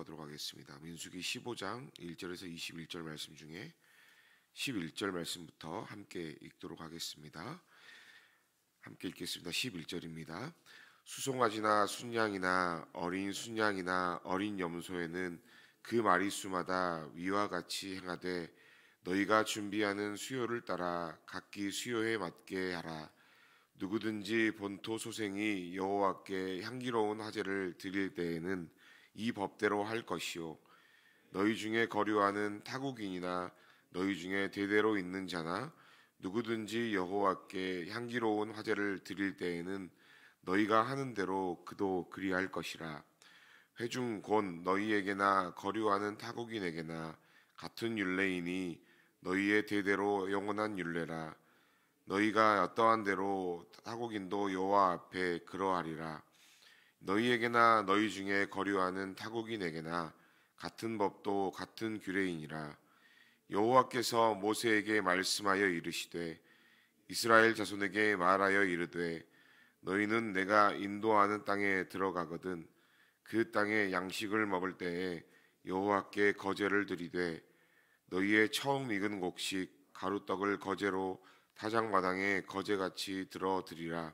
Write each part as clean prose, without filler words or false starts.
나눠가도록 하겠습니다. 민수기 15장 1절에서 21절 말씀 중에 11절 말씀부터 함께 읽도록 하겠습니다. 함께 읽겠습니다. 11절입니다. 수송아지나 순양이나 어린 순양이나 어린 염소에는 그 마리수마다 위와 같이 행하되 너희가 준비하는 수요를 따라 각기 수요에 맞게 하라. 누구든지 본토 소생이 여호와께 향기로운 화제를 드릴 때에는 이 법대로 할 것이요 너희 중에 거류하는 타국인이나 너희 중에 대대로 있는 자나 누구든지 여호와께 향기로운 화제를 드릴 때에는 너희가 하는 대로 그도 그리할 것이라. 회중 곧 너희에게나 거류하는 타국인에게나 같은 율례이니 너희의 대대로 영원한 율례라. 너희가 어떠한 대로 타국인도 여호와 앞에 그러하리라. 너희에게나 너희 중에 거류하는 타국인에게나 같은 법도 같은 규례이니라. 여호와께서 모세에게 말씀하여 이르시되 이스라엘 자손에게 말하여 이르되 너희는 내가 인도하는 땅에 들어가거든 그 땅의 양식을 먹을 때에 여호와께 거제를 드리되 너희의 처음 익은 곡식 가루떡을 거제로 타작마당에 거제같이 들어 드리라.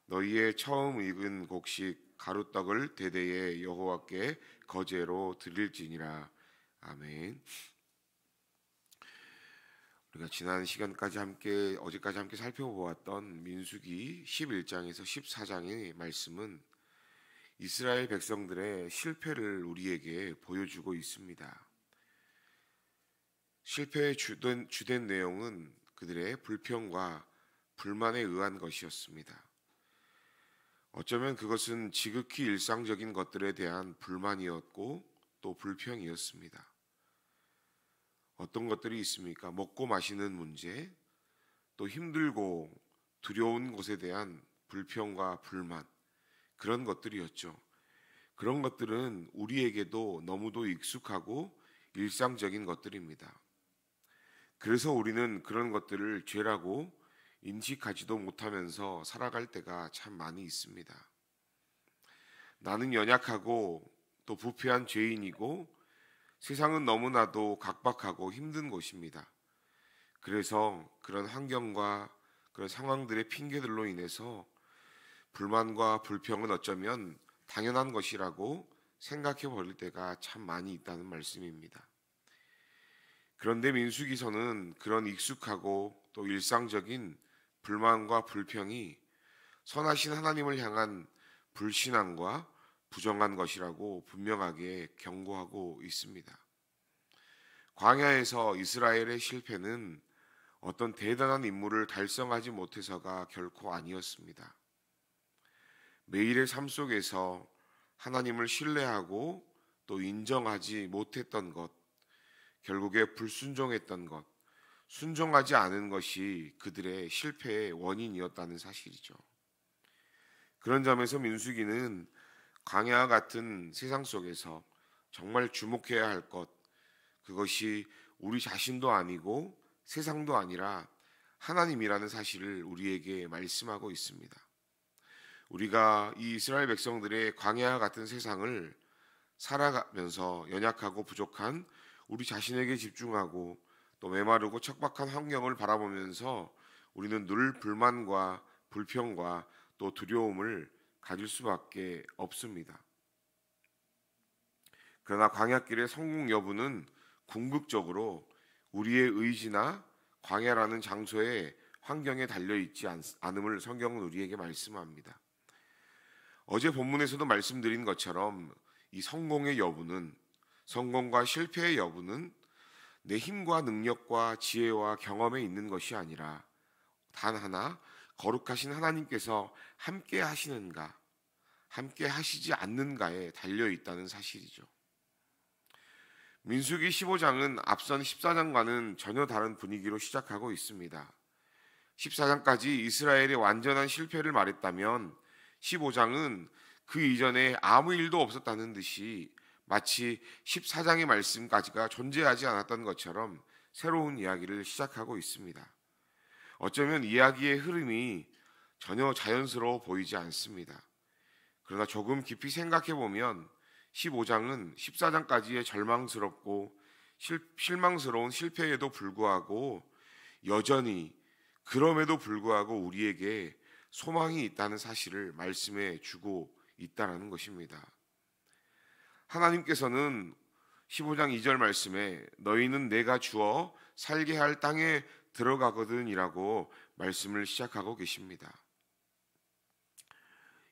너희의 처음 익은 곡식 가루떡을 대대에 여호와께 거제로 드릴지니라. 아멘. 우리가 지난 시간까지 어제까지 함께 살펴보았던 민수기 11장에서 14장의 말씀은 이스라엘 백성들의 실패를 우리에게 보여주고 있습니다. 실패의 주된 내용은 그들의 불평과 불만에 의한 것이었습니다. 어쩌면 그것은 지극히 일상적인 것들에 대한 불만이었고 또 불평이었습니다. 어떤 것들이 있습니까? 먹고 마시는 문제, 또 힘들고 두려운 것에 대한 불평과 불만, 그런 것들이었죠. 그런 것들은 우리에게도 너무도 익숙하고 일상적인 것들입니다. 그래서 우리는 그런 것들을 죄라고 인식하지도 못하면서 살아갈 때가 참 많이 있습니다. 나는 연약하고 또 부패한 죄인이고 세상은 너무나도 각박하고 힘든 곳입니다. 그래서 그런 환경과 그런 상황들의 핑계들로 인해서 불만과 불평은 어쩌면 당연한 것이라고 생각해 버릴 때가 참 많이 있다는 말씀입니다. 그런데 민수기서는 그런 익숙하고 또 일상적인 불만과 불평이 선하신 하나님을 향한 불신앙과 부정한 것이라고 분명하게 경고하고 있습니다. 광야에서 이스라엘의 실패는 어떤 대단한 임무를 달성하지 못해서가 결코 아니었습니다. 매일의 삶 속에서 하나님을 신뢰하고 또 인정하지 못했던 것, 결국에 불순종했던 것, 순종하지 않은 것이 그들의 실패의 원인이었다는 사실이죠. 그런 점에서 민수기는 광야와 같은 세상 속에서 정말 주목해야 할 것, 그것이 우리 자신도 아니고 세상도 아니라 하나님이라는 사실을 우리에게 말씀하고 있습니다. 우리가 이 이스라엘 백성들의 광야와 같은 세상을 살아가면서 연약하고 부족한 우리 자신에게 집중하고 또 메마르고 척박한 환경을 바라보면서 우리는 늘 불만과 불평과 또 두려움을 가질 수밖에 없습니다. 그러나 광야길의 성공 여부는 궁극적으로 우리의 의지나 광야라는 장소의 환경에 달려있지 않음을 성경은 우리에게 말씀합니다. 어제 본문에서도 말씀드린 것처럼 이 성공의 여부는, 성공과 실패의 여부는 내 힘과 능력과 지혜와 경험에 있는 것이 아니라 단 하나 거룩하신 하나님께서 함께 하시는가, 함께 하시지 않는가에 달려있다는 사실이죠. 민수기 15장은 앞선 14장과는 전혀 다른 분위기로 시작하고 있습니다. 14장까지 이스라엘의 완전한 실패를 말했다면 15장은 그 이전에 아무 일도 없었다는 듯이 마치 14장의 말씀까지가 존재하지 않았던 것처럼 새로운 이야기를 시작하고 있습니다. 어쩌면 이야기의 흐름이 전혀 자연스러워 보이지 않습니다. 그러나 조금 깊이 생각해 보면 15장은 14장까지의 절망스럽고 실망스러운 실패에도 불구하고 여전히 그럼에도 불구하고 우리에게 소망이 있다는 사실을 말씀해 주고 있다는 것입니다. 하나님께서는 15장 2절 말씀에 너희는 내가 주어 살게 할 땅에 들어가거든 이라고 말씀을 시작하고 계십니다.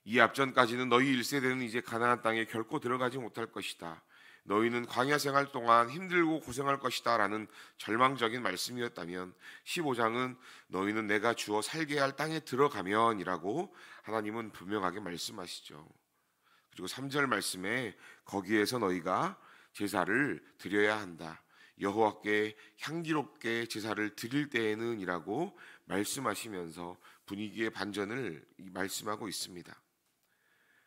이 앞전까지는 너희 1세대는 이제 가나안 땅에 결코 들어가지 못할 것이다. 너희는 광야 생활 동안 힘들고 고생할 것이다 라는 절망적인 말씀이었다면 15장은 너희는 내가 주어 살게 할 땅에 들어가면 이라고 하나님은 분명하게 말씀하시죠. 그리고 3절 말씀에 거기에서 너희가 제사를 드려야 한다. 여호와께 향기롭게 제사를 드릴 때에는 이라고 말씀하시면서 분위기의 반전을 말씀하고 있습니다.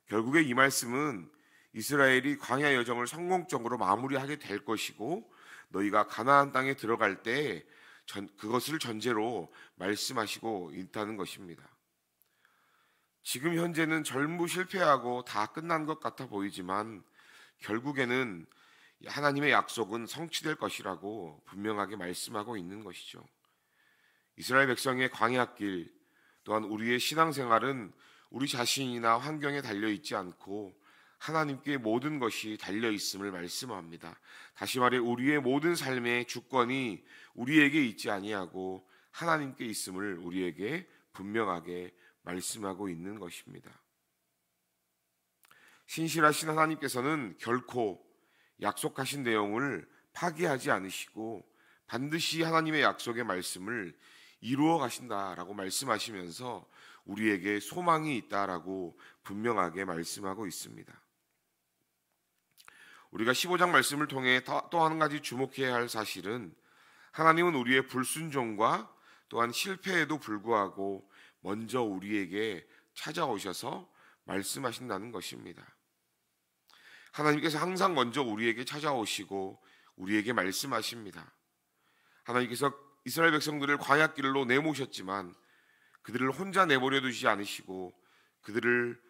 결국에 이 말씀은 이스라엘이 광야 여정을 성공적으로 마무리하게 될 것이고 너희가 가나안 땅에 들어갈 때 그것을 전제로 말씀하시고 있다는 것입니다. 지금 현재는 전부 실패하고 다 끝난 것 같아 보이지만 결국에는 하나님의 약속은 성취될 것이라고 분명하게 말씀하고 있는 것이죠. 이스라엘 백성의 광야길 또한 우리의 신앙생활은 우리 자신이나 환경에 달려있지 않고 하나님께 모든 것이 달려있음을 말씀합니다. 다시 말해 우리의 모든 삶의 주권이 우리에게 있지 아니하고 하나님께 있음을 우리에게 분명하게 말씀하고 있는 것입니다. 신실하신 하나님께서는 결코 약속하신 내용을 파기하지 않으시고 반드시 하나님의 약속의 말씀을 이루어 가신다라고 말씀하시면서 우리에게 소망이 있다라고 분명하게 말씀하고 있습니다. 우리가 15장 말씀을 통해 또 한 가지 주목해야 할 사실은 하나님은 우리의 불순종과 또한 실패에도 불구하고 먼저 우리에게 찾아오셔서 말씀하신다는 것입니다. 하나님께서 항상 먼저 우리에게 찾아오시고 우리에게 말씀하십니다. 하나님께서 이스라엘 백성들을 광야길로 내모셨지만 그들을 혼자 내버려 두지 않으시고 그들을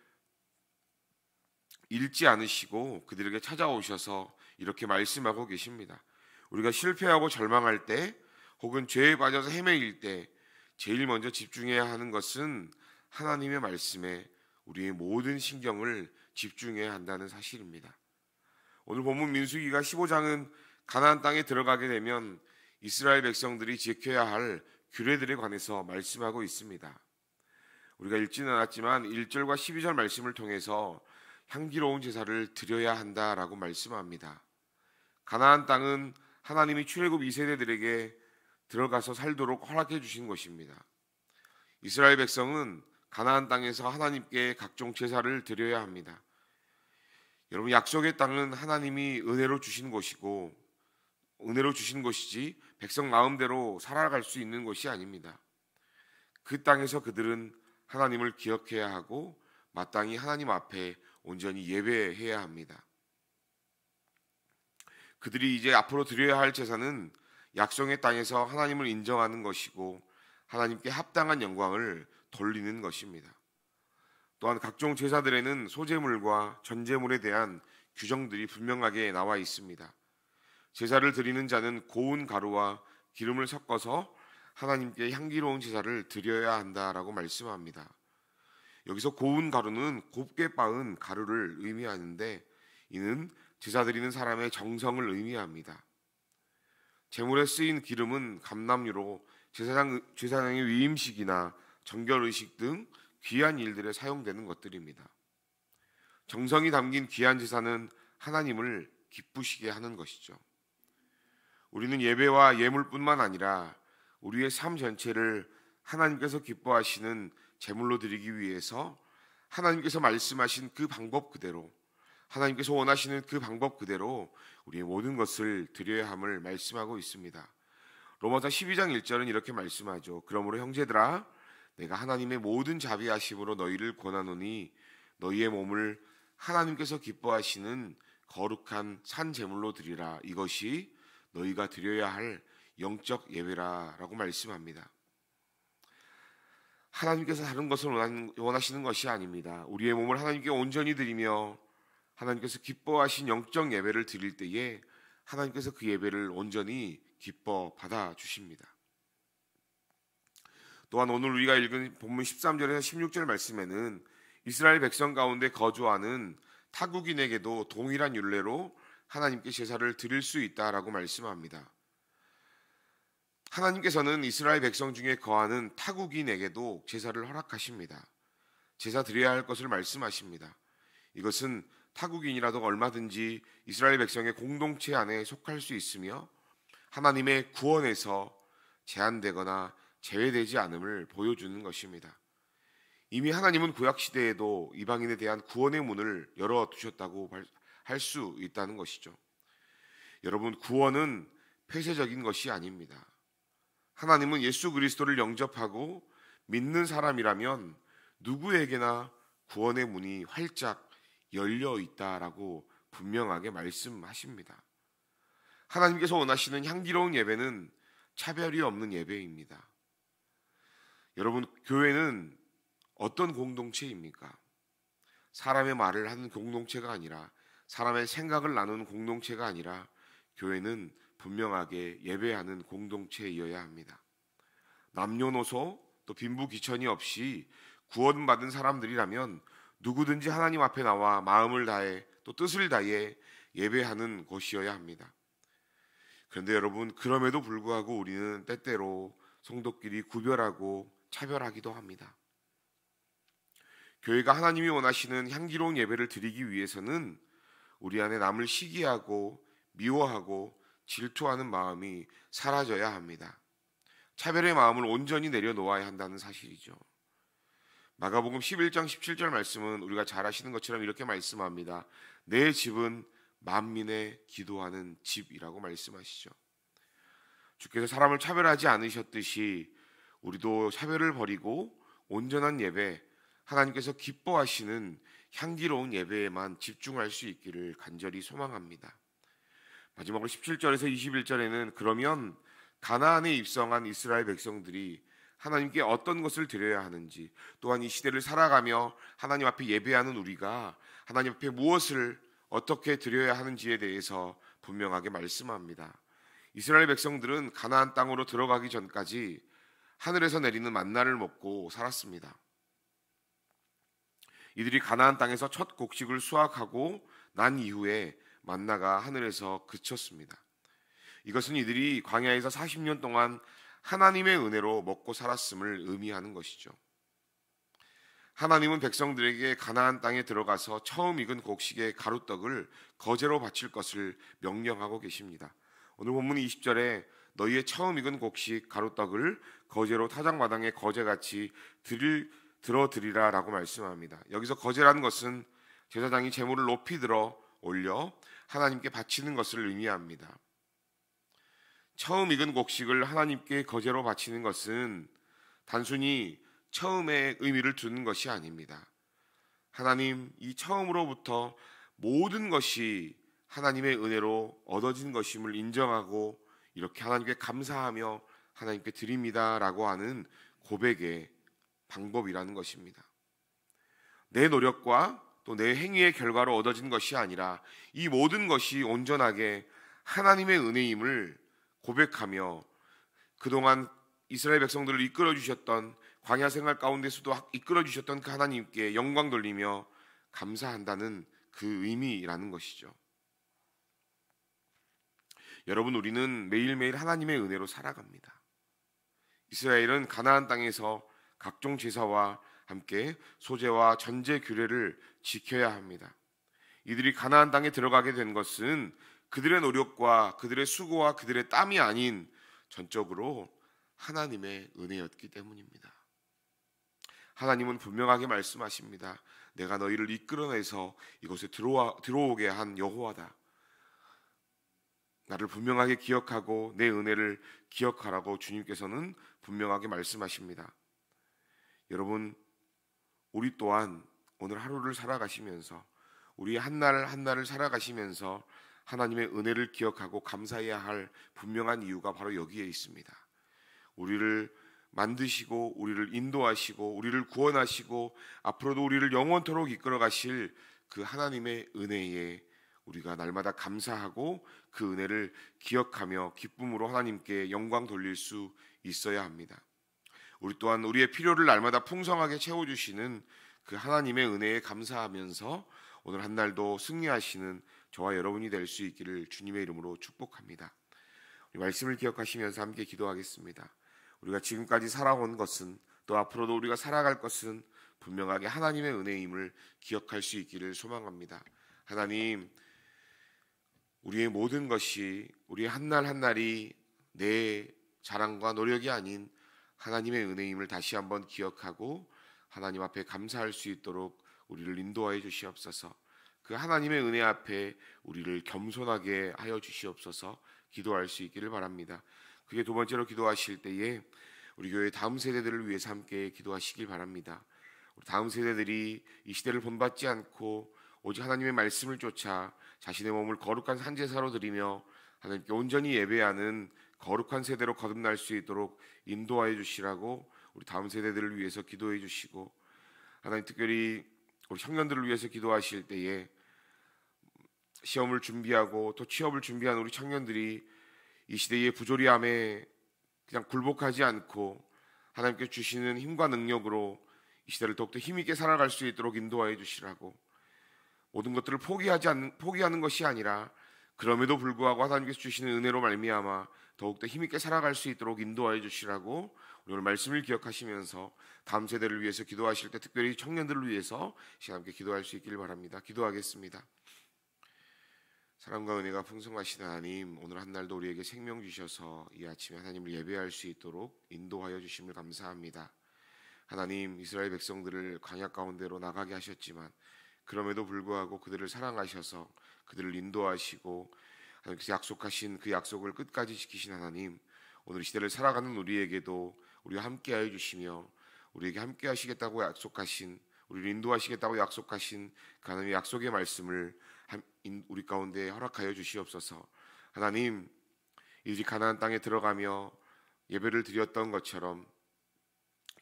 잃지 않으시고 그들에게 찾아오셔서 이렇게 말씀하고 계십니다. 우리가 실패하고 절망할 때 혹은 죄에 빠져서 헤매일 때 제일 먼저 집중해야 하는 것은 하나님의 말씀에 우리의 모든 신경을 집중해야 한다는 사실입니다. 오늘 본문 민수기가 15장은 가나안 땅에 들어가게 되면 이스라엘 백성들이 지켜야 할 규례들에 관해서 말씀하고 있습니다. 우리가 읽지는 않았지만 1절과 12절 말씀을 통해서 향기로운 제사를 드려야 한다라고 말씀합니다. 가나안 땅은 하나님이 출애굽 2세대들에게 들어가서 살도록 허락해 주신 것입니다. 이스라엘 백성은 가나안 땅에서 하나님께 각종 제사를 드려야 합니다. 여러분, 약속의 땅은 하나님이 은혜로 주신 것이고 은혜로 주신 것이지 백성 마음대로 살아갈 수 있는 것이 아닙니다. 그 땅에서 그들은 하나님을 기억해야 하고 마땅히 하나님 앞에 온전히 예배해야 합니다. 그들이 이제 앞으로 드려야 할 제사는 약속의 땅에서 하나님을 인정하는 것이고 하나님께 합당한 영광을 돌리는 것입니다. 또한 각종 제사들에는 소제물과 전제물에 대한 규정들이 분명하게 나와 있습니다. 제사를 드리는 자는 고운 가루와 기름을 섞어서 하나님께 향기로운 제사를 드려야 한다라고 말씀합니다. 여기서 고운 가루는 곱게 빻은 가루를 의미하는데 이는 제사 드리는 사람의 정성을 의미합니다. 제물에 쓰인 기름은 감람유로 제사장의 위임식이나 정결의식 등 귀한 일들에 사용되는 것들입니다. 정성이 담긴 귀한 제사는 하나님을 기쁘시게 하는 것이죠. 우리는 예배와 예물뿐만 아니라 우리의 삶 전체를 하나님께서 기뻐하시는 제물로 드리기 위해서 하나님께서 말씀하신 그 방법 그대로, 하나님께서 원하시는 그 방법 그대로 우리의 모든 것을 드려야 함을 말씀하고 있습니다. 로마서 12장 1절은 이렇게 말씀하죠. 그러므로 형제들아, 내가 하나님의 모든 자비하심으로 너희를 권하노니 너희의 몸을 하나님께서 기뻐하시는 거룩한 산 제물로 드리라. 이것이 너희가 드려야 할 영적 예배라 라고 말씀합니다. 하나님께서 다른 것을 원하시는 것이 아닙니다. 우리의 몸을 하나님께 온전히 드리며 하나님께서 기뻐하신 영적 예배를 드릴 때에 하나님께서 그 예배를 온전히 기뻐 받아 주십니다. 또한 오늘 우리가 읽은 본문 13절에서 16절 말씀에는 이스라엘 백성 가운데 거주하는 타국인에게도 동일한 율례로 하나님께 제사를 드릴 수 있다라고 말씀합니다. 하나님께서는 이스라엘 백성 중에 거하는 타국인에게도 제사를 허락하십니다. 제사 드려야 할 것을 말씀하십니다. 이것은 타국인이라도 얼마든지 이스라엘 백성의 공동체 안에 속할 수 있으며 하나님의 구원에서 제한되거나 제외되지 않음을 보여주는 것입니다. 이미 하나님은 구약시대에도 이방인에 대한 구원의 문을 열어두셨다고 할 수 있다는 것이죠. 여러분, 구원은 폐쇄적인 것이 아닙니다. 하나님은 예수 그리스도를 영접하고 믿는 사람이라면 누구에게나 구원의 문이 활짝 열려 있다라고 분명하게 말씀하십니다. 하나님께서 원하시는 향기로운 예배는 차별이 없는 예배입니다. 여러분, 교회는 어떤 공동체입니까? 사람의 말을 하는 공동체가 아니라, 사람의 생각을 나누는 공동체가 아니라, 교회는 분명하게 예배하는 공동체이어야 합니다. 남녀노소 또 빈부귀천이 없이 구원받은 사람들이라면 누구든지 하나님 앞에 나와 마음을 다해 또 뜻을 다해 예배하는 곳이어야 합니다. 그런데 여러분, 그럼에도 불구하고 우리는 때때로 성도끼리 구별하고 차별하기도 합니다. 교회가 하나님이 원하시는 향기로운 예배를 드리기 위해서는 우리 안에 남을 시기하고 미워하고 질투하는 마음이 사라져야 합니다. 차별의 마음을 온전히 내려놓아야 한다는 사실이죠. 마가복음 11장 17절 말씀은 우리가 잘 아시는 것처럼 이렇게 말씀합니다. 내 집은 만민의 기도하는 집이라고 말씀하시죠. 주께서 사람을 차별하지 않으셨듯이 우리도 차별을 버리고 온전한 예배, 하나님께서 기뻐하시는 향기로운 예배에만 집중할 수 있기를 간절히 소망합니다. 마지막으로 17절에서 21절에는 그러면 가나안에 입성한 이스라엘 백성들이 하나님께 어떤 것을 드려야 하는지, 또한 이 시대를 살아가며 하나님 앞에 예배하는 우리가 하나님 앞에 무엇을 어떻게 드려야 하는지에 대해서 분명하게 말씀합니다. 이스라엘 백성들은 가나안 땅으로 들어가기 전까지 하늘에서 내리는 만나를 먹고 살았습니다. 이들이 가나안 땅에서 첫 곡식을 수확하고 난 이후에 만나가 하늘에서 그쳤습니다. 이것은 이들이 광야에서 40년 동안 하나님의 은혜로 먹고 살았음을 의미하는 것이죠. 하나님은 백성들에게 가나안 땅에 들어가서 처음 익은 곡식의 가루떡을 거제로 바칠 것을 명령하고 계십니다. 오늘 본문 20절에 너희의 처음 익은 곡식 가루떡을 거제로 타작마당에 거제같이 들어드리라 라고 말씀합니다. 여기서 거제라는 것은 제사장이 제물을 높이 들어 올려 하나님께 바치는 것을 의미합니다. 처음 익은 곡식을 하나님께 거제로 바치는 것은 단순히 처음의 의미를 두는 것이 아닙니다. 하나님, 이 처음으로부터 모든 것이 하나님의 은혜로 얻어진 것임을 인정하고 이렇게 하나님께 감사하며 하나님께 드립니다 라고 하는 고백의 방법이라는 것입니다. 내 노력과 또 내 행위의 결과로 얻어진 것이 아니라 이 모든 것이 온전하게 하나님의 은혜임을 고백하며 그동안 이스라엘 백성들을 이끌어 주셨던 광야 생활 가운데서도 이끌어 주셨던 그 하나님께 영광 돌리며 감사한다는 그 의미라는 것이죠. 여러분, 우리는 매일매일 하나님의 은혜로 살아갑니다. 이스라엘은 가나안 땅에서 각종 제사와 함께 소제와 전제 규례를 지켜야 합니다. 이들이 가나안 땅에 들어가게 된 것은 그들의 노력과 그들의 수고와 그들의 땀이 아닌 전적으로 하나님의 은혜였기 때문입니다. 하나님은 분명하게 말씀하십니다. 내가 너희를 이끌어내서 이곳에 들어오게 한 여호와다. 나를 분명하게 기억하고 내 은혜를 기억하라고 주님께서는 분명하게 말씀하십니다. 여러분, 우리 또한 오늘 하루를 살아가시면서 우리 한날 한날을 살아가시면서 하나님의 은혜를 기억하고 감사해야 할 분명한 이유가 바로 여기에 있습니다. 우리를 만드시고 우리를 인도하시고 우리를 구원하시고 앞으로도 우리를 영원토록 이끌어 가실 그 하나님의 은혜에 우리가 날마다 감사하고 그 은혜를 기억하며 기쁨으로 하나님께 영광 돌릴 수 있어야 합니다. 우리 또한 우리의 필요를 날마다 풍성하게 채워주시는 그 하나님의 은혜에 감사하면서 오늘 한 날도 승리하시는 저와 여러분이 될 수 있기를 주님의 이름으로 축복합니다. 우리 말씀을 기억하시면서 함께 기도하겠습니다. 우리가 지금까지 살아온 것은 또 앞으로도 우리가 살아갈 것은 분명하게 하나님의 은혜임을 기억할 수 있기를 소망합니다. 하나님, 우리의 모든 것이 우리의 한날 한날이 내 자랑과 노력이 아닌 하나님의 은혜임을 다시 한번 기억하고 하나님 앞에 감사할 수 있도록 우리를 인도하여 주시옵소서. 그 하나님의 은혜 앞에 우리를 겸손하게 하여 주시옵소서. 기도할 수 있기를 바랍니다. 그게 두 번째로 기도하실 때에 우리 교회 다음 세대들을 위해서 함께 기도하시길 바랍니다. 우리 다음 세대들이 이 시대를 본받지 않고 오직 하나님의 말씀을 쫓아 자신의 몸을 거룩한 산제사로 드리며 하나님께 온전히 예배하는 거룩한 세대로 거듭날 수 있도록 인도하여 주시라고 우리 다음 세대들을 위해서 기도해 주시고, 하나님 특별히 우리 청년들을 위해서 기도하실 때에 시험을 준비하고 또 취업을 준비하는 우리 청년들이 이 시대의 부조리함에 그냥 굴복하지 않고 하나님께 주시는 힘과 능력으로 이 시대를 더욱더 힘있게 살아갈 수 있도록 인도하여 주시라고, 모든 것들을 포기하는 것이 아니라 그럼에도 불구하고 하나님께서 주시는 은혜로 말미암아 더욱더 힘있게 살아갈 수 있도록 인도하여 주시라고 오늘 말씀을 기억하시면서 다음 세대를 위해서 기도하실 때 특별히 청년들을 위해서 시간 함께 기도할 수 있기를 바랍니다. 기도하겠습니다. 사랑과 은혜가 풍성하신 하나님, 오늘 한 날도 우리에게 생명 주셔서 이 아침에 하나님을 예배할 수 있도록 인도하여 주심을 감사합니다. 하나님, 이스라엘 백성들을 광야 가운데로 나가게 하셨지만 그럼에도 불구하고 그들을 사랑하셔서 그들을 인도하시고 하나님께서 약속하신 그 약속을 끝까지 지키신 하나님, 오늘 이 시대를 살아가는 우리에게도 우리와 함께하여 주시며 우리에게 함께 하시겠다고 약속하신, 우리를 인도하시겠다고 약속하신 그 하나님의 약속의 말씀을 우리 가운데 허락하여 주시옵소서. 하나님, 이들이 가나안 땅에 들어가며 예배를 드렸던 것처럼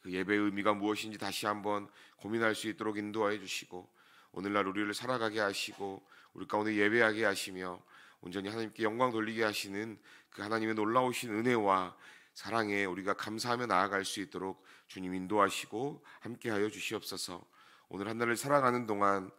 그 예배의 의미가 무엇인지 다시 한번 고민할 수 있도록 인도하여 주시고 오늘날 우리를 살아가게 하시고 우리 가운데 예배하게 하시며 온전히 하나님께 영광 돌리게 하시는 그 하나님의 놀라우신 은혜와 사랑에 우리가 감사하며 나아갈 수 있도록 주님 인도하시고 함께하여 주시옵소서. 오늘 한 날을 살아가는 동안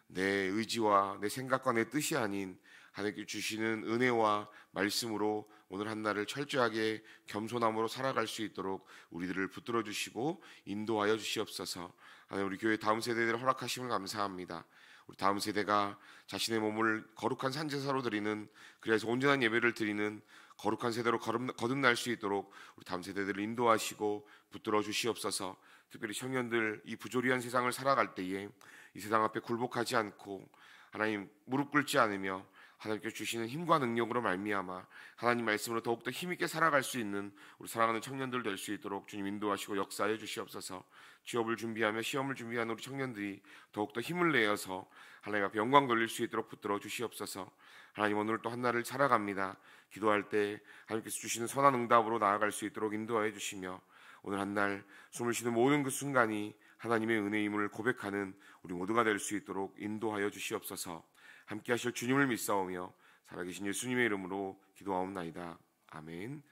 내 의지와 내 생각과 내 뜻이 아닌 하나님께 주시는 은혜와 말씀으로 오늘 한 날을 철저하게 겸손함으로 살아갈 수 있도록 우리들을 붙들어 주시고 인도하여 주시옵소서. 하나님, 우리 교회 다음 세대들을 허락하심을 감사합니다. 우리 다음 세대가 자신의 몸을 거룩한 산제사로 드리는, 그래서 온전한 예배를 드리는 거룩한 세대로 거듭날 수 있도록 우리 다음 세대들을 인도하시고 붙들어 주시옵소서. 특별히 청년들, 이 부조리한 세상을 살아갈 때에 이 세상 앞에 굴복하지 않고 하나님 무릎 꿇지 않으며 하나님께 주시는 힘과 능력으로 말미암아 하나님 말씀으로 더욱더 힘있게 살아갈 수 있는 우리 사랑하는 청년들 될 수 있도록 주님 인도하시고 역사해 주시옵소서. 취업을 준비하며 시험을 준비하는 우리 청년들이 더욱더 힘을 내어서 하나님 앞에 영광 돌릴 수 있도록 붙들어 주시옵소서. 하나님, 오늘 또 한 날을 살아갑니다. 기도할 때 하나님께서 주시는 선한 응답으로 나아갈 수 있도록 인도하여 주시며 오늘 한 날 숨을 쉬는 모든 그 순간이 하나님의 은혜임을 고백하는 우리 모두가 될 수 있도록 인도하여 주시옵소서. 함께 하실 주님을 믿사오며 살아계신 예수님의 이름으로 기도하옵나이다. 아멘.